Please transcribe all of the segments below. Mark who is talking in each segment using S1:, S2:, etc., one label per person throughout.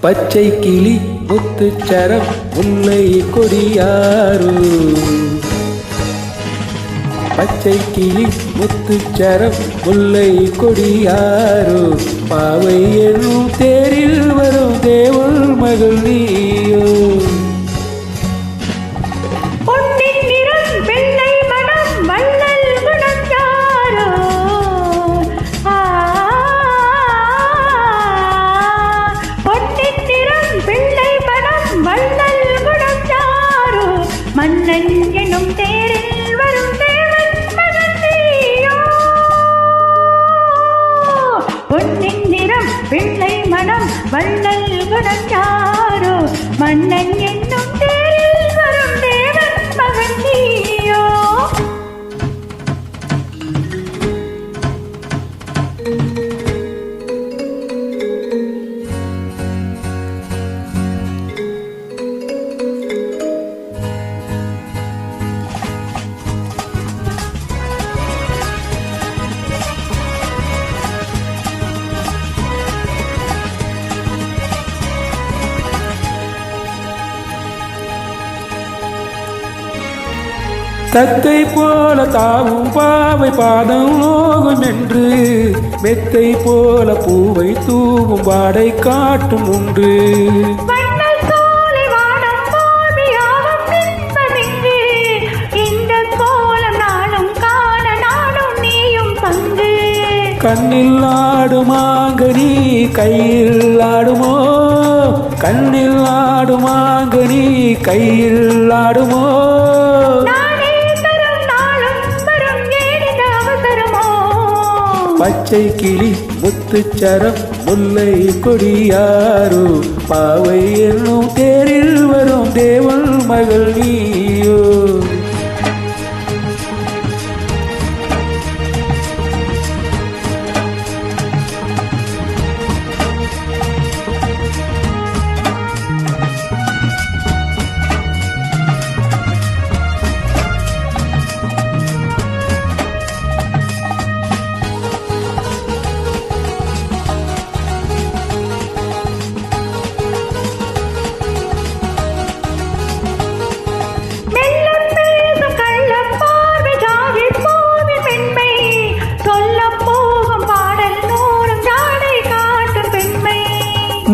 S1: பச்சை கிளி முத்துச்சரம் முல்லை கொடியாரோ பச்சை கிளி முத்துச்சரம் முல்லை கொடியாரோ பாவை என்னும் தேரில் வரும் தேவள் மகள் நீயோ
S2: மன்னன் எனும் தேரில் வரும் தேவன் மகன் நீயோ பொன்னின் நிறம் பிள்ளை மனம் வள்ளல் குணச்சாரோ மன்னன் என்னும் தேரில் வரும் தேவன் மகன் நீயோ
S1: தத்தை போல தாவும் பாவை பாதம் நோகும் என்று மெத்தை போல பூவை தூவும் வாடை காட்டும் உண்டு கண்ணில் ஆடுமாங்கனி கையில் ஆடுமோ கண்ணில் ஆடுமாங்கனி கையில் ஆடுமோ பச்சை கிளி முத்துச்சரம் முல்லை கொடியாரோ பாவை என்னும் தேரில் வரும் தேவள் மகள் நீயோ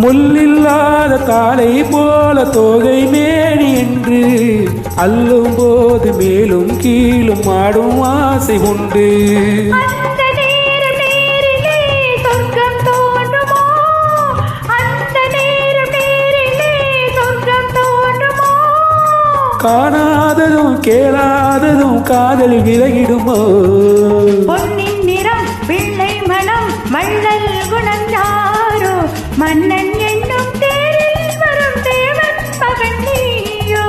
S1: முள்ளில்லாத காலை போல தோகை மேனி என்று அல்லும் போது மேலும் கீழும் ஆடும் ஆசை உண்டு காணாததும் கேளாததும் காதல் விலகிடுமோ
S2: பொன்னின் நிறம் பிள்ளை மனம் வள்ளல் குணஞ்சாரோ மன்னன் என்னும் தேரில் வரும் தேவன் மகன் நீயோ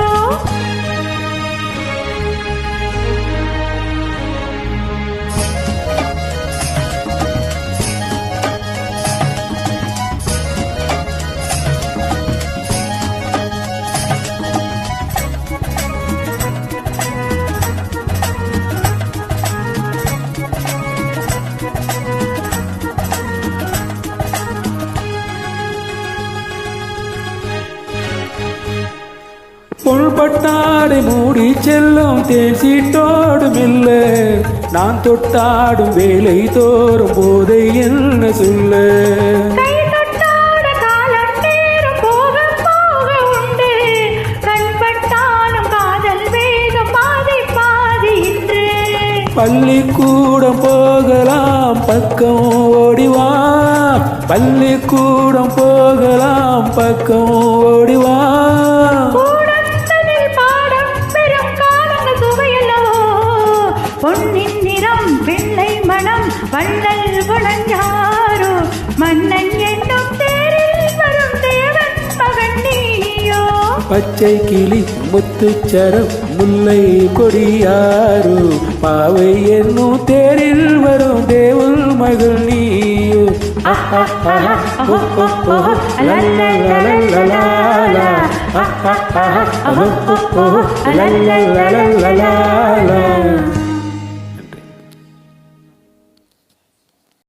S1: பொல்பட்டாடை மூடி செல்லும் தேன் சீட்டோடும் இல்ல நான் தொட்டாடும் வேலை தோறும் போதை என்ன சொல்ல பள்ளிக்கூடம் போகலாம் பக்கம் ஓடிவா பள்ளிக்கூடம் போகலாம் பக்கம் ஓடிவா
S2: பொன்னின் நிறம் பிள்ளை மனம் வள்ளல் குணஞ்சாரோ மன்னன் என்னும் தேரில் வரும் தேவன் மகன் நீயோ
S1: பச்சை கிளி முத்துச்சரம் முல்லை கொடியாரோ பாவை என்னும் தேரில் வரும் தேவள் மகள் நீயோ
S2: லா